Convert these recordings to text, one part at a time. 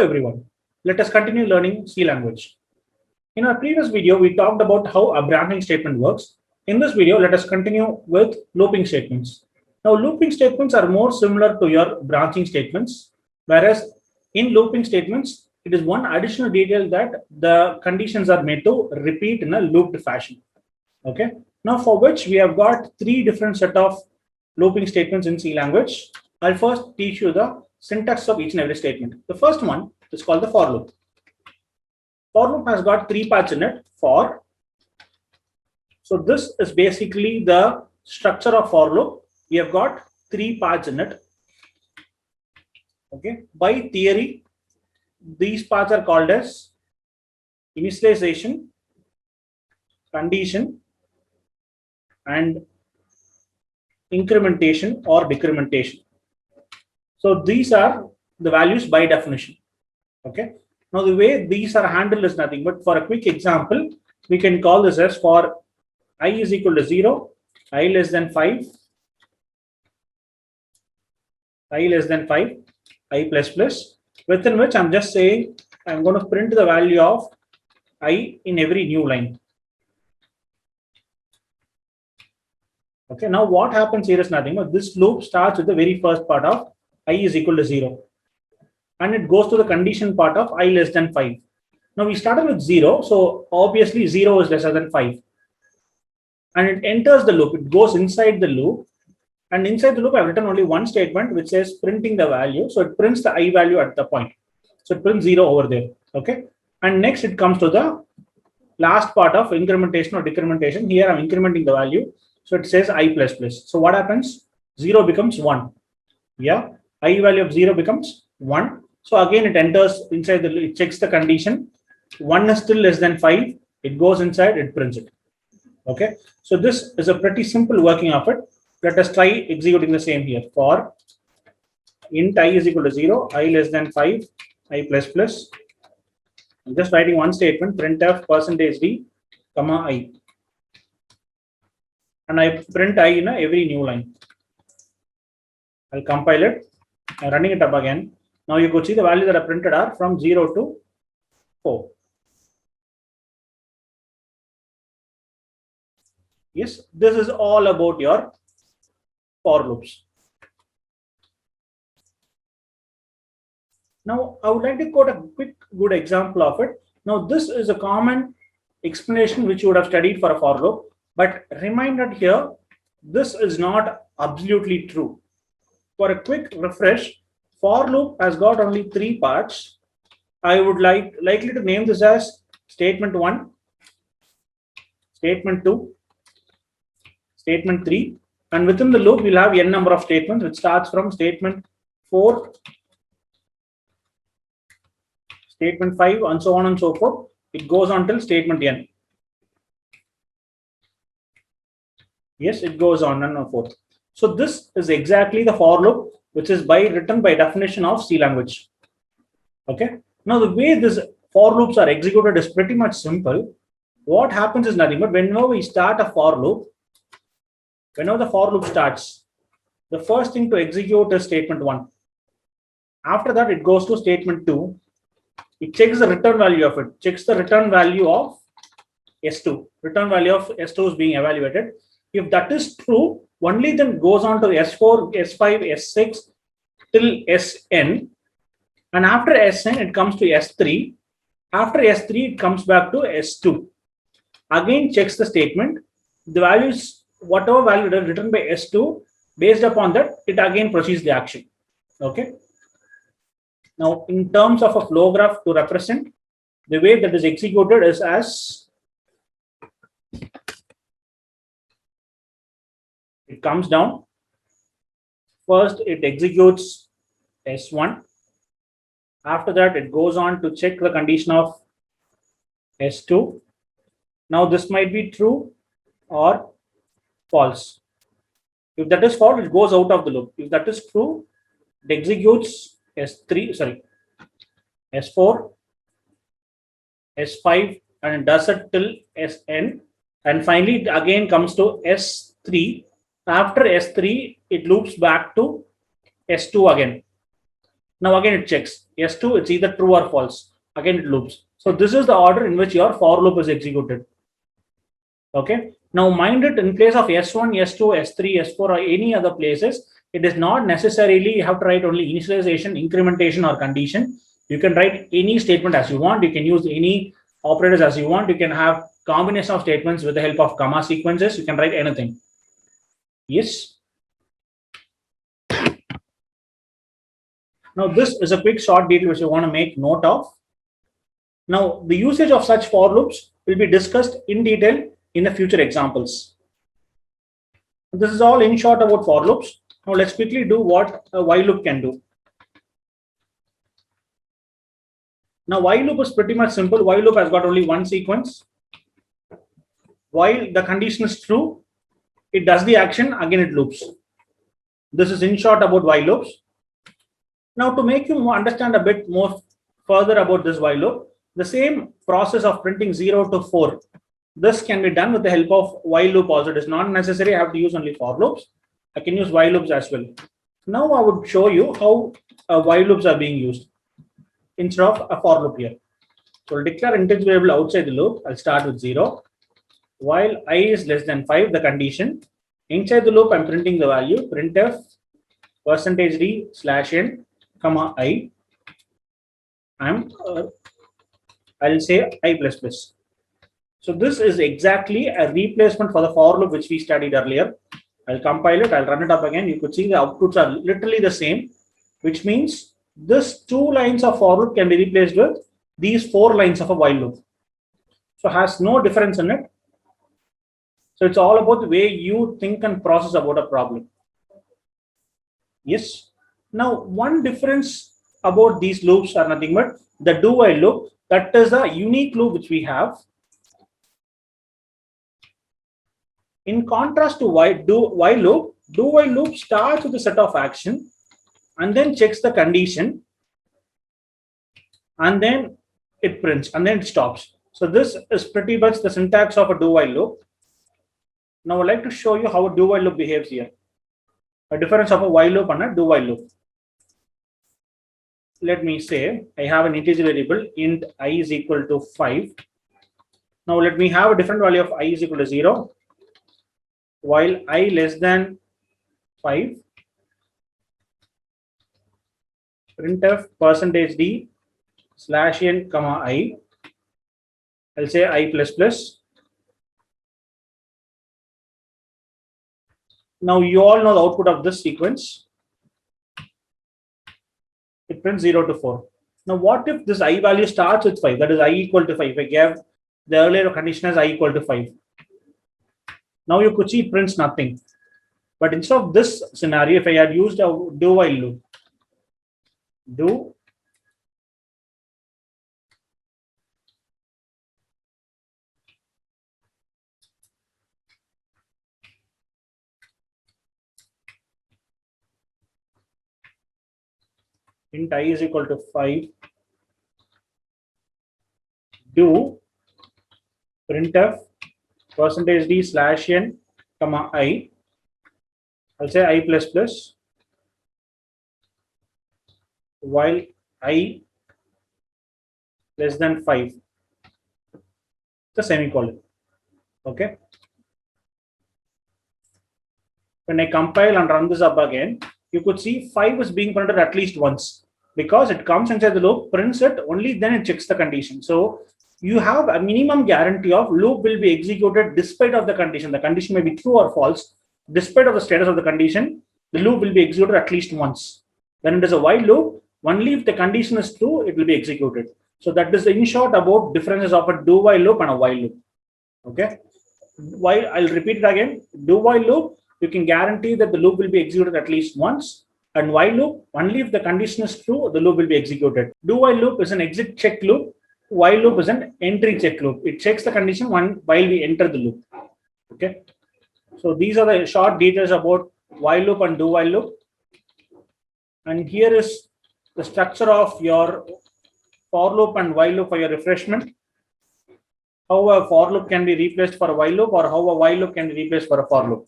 everyone. Let us continue learning C language. In our previous video, we talked about how a branching statement works. In this video, let us continue with looping statements. Now, looping statements are more similar to your branching statements, whereas in looping statements, it is one additional detail that the conditions are made to repeat in a looped fashion. Okay. Now, for which we have got three different set of looping statements in C language. I'll first teach you the syntax of each and every statement. The first one is called the for loop. For loop has got three parts in it. For. So this is basically the structure of for loop. We have got three parts in it. Okay. By theory, these parts are called as initialization, condition, and incrementation or decrementation. So these are the values by definition. Okay. Now the way these are handled is nothing but, for a quick example, we can call this as for I is equal to 0, I less than 5, I less than 5, I plus plus, within which I'm just saying I'm going to print the value of I in every new line. Okay, now what happens here is nothing but this loop starts with the very first part of I is equal to 0. And it goes to the condition part of I less than 5. Now we started with 0, so obviously 0 is lesser than 5. And it enters the loop, it goes inside the loop. And inside the loop, I've written only one statement which says printing the value. So it prints the I value at the point. So it prints 0 over there. Okay. And next it comes to the last part of incrementation or decrementation. Here I'm incrementing the value. So it says I plus plus. So what happens? 0 becomes 1. Yeah. I value of 0 becomes 1. So again, it enters inside the, it checks the condition. 1 is still less than 5. It goes inside, it prints it. Okay. So this is a pretty simple working of it. Let us try executing the same here. For int I is equal to 0, I less than 5, I plus plus. I'm just writing one statement, printf %d, comma I. And I print I in every new line. I'll compile it. I'm running it up again. Now you could see the values that are printed are from 0 to 4. Yes, this is all about your for loops. Now I would like to quote a quick good example of it. Now this is a common explanation which you would have studied for a for loop, but reminder here, this is not absolutely true. For a quick refresh, for loop has got only three parts. I would likely to name this as statement 1, statement 2, statement 3, and within the loop we'll have n number of statements which starts from statement 4, statement 5, and so on and so forth. It goes on till statement n. Yes, it goes on and so forth. So this is exactly the for loop which is written by definition of C language. Okay. Now the way this for loops are executed is pretty much simple. What happens is nothing but whenever we start a for loop, whenever the for loop starts, the first thing to execute is statement 1. After that, it goes to statement 2. It checks the return value of it, checks the return value of S2. Return value of S2 is being evaluated. If that is true, only then goes on to S4, S5, S6 till Sn. And after Sn, it comes to S3. After S3, it comes back to S2. Again, checks the statement. The values, whatever value written by S2, based upon that, it again proceeds the action. Okay. Now, in terms of a flow graph to represent, the way that is executed is as it comes down. First, it executes S1. After that, it goes on to check the condition of S2. Now, this might be true or false. If that is false, it goes out of the loop. If that is true, it executes S4, S5, and it does it till Sn. And finally, it again comes to S3. After S3, it loops back to S2 again. Now again it checks. S2, it's either true or false. Again it loops. So this is the order in which your for loop is executed. Okay. Now mind it, in place of S1, S2, S3, S4 or any other places, it is not necessarily you have to write only initialization, incrementation or condition. You can write any statement as you want. You can use any operators as you want. You can have combination of statements with the help of comma sequences. You can write anything. Yes. Now this is a quick short detail which you want to make note of. Now the usage of such for loops will be discussed in detail in the future examples. This is all in short about for loops. Now let's quickly do what a while loop can do. Now while loop is pretty much simple. While loop has got only one sequence. While the condition is true, it does the action, again it loops. This is in short about while loops. Now to make you understand a bit more further about this while loop, the same process of printing 0 to 4, this can be done with the help of while loop also. It is not necessary I have to use only for loops. I can use while loops as well. Now I would show you how while loops are being used instead of a for loop here. So I'll declare integer variable outside the loop. I'll start with 0. While I is less than 5, the condition. Inside the loop, I'm printing the value printf %d/n, comma I. I'll say I plus plus. So this is exactly a replacement for the for loop which we studied earlier. I'll compile it. I'll run it up again. You could see the outputs are literally the same, which means this 2 lines of for loop can be replaced with these 4 lines of a while loop. So has no difference in it. So it's all about the way you think and process about a problem. Yes. Now, one difference about these loops are nothing but the do while loop. That is a unique loop which we have. In contrast to do while loop starts with a set of action and then checks the condition and then it prints and then it stops. So this is pretty much the syntax of a do while loop. Now I'd like to show you how a do while loop behaves here. A difference of a while loop and a do while loop. Let me say I have an integer variable int I is equal to 5. Now let me have a different value of I is equal to 0. While I less than 5, printf %d/n, comma I. I'll say I plus plus. Now you all know the output of this sequence. It prints 0 to 4. Now what if this I value starts with 5? That is I equal to 5. I gave the earlier condition as I equal to 5. Now you could see it prints nothing. But instead of this scenario, if I had used a do while loop, do int I is equal to 5, do printf %d/n, comma I. I'll say I plus plus. While I less than 5, the semicolon. Okay. When I compile and run this up again, you could see 5 is being printed at least once because it comes inside the loop, prints it, only then it checks the condition. So you have a minimum guarantee of loop will be executed despite of the condition. The condition may be true or false. Despite of the status of the condition, the loop will be executed at least once. When it is a while loop, only if the condition is true, it will be executed. So that is in short about differences of a do while loop and a while loop. Okay. While I'll repeat it again, do while loop, you can guarantee that the loop will be executed at least once. And while loop, only if the condition is true, the loop will be executed. Do while loop is an exit check loop. While loop is an entry check loop. It checks the condition while we enter the loop. Okay. So these are the short details about while loop and do while loop. And here is the structure of your for loop and while loop for your refreshment. How a for loop can be replaced for a while loop, or how a while loop can be replaced for a for loop.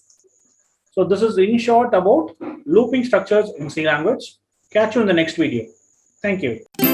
So this is in short about looping structures in C language. Catch you in the next video. Thank you.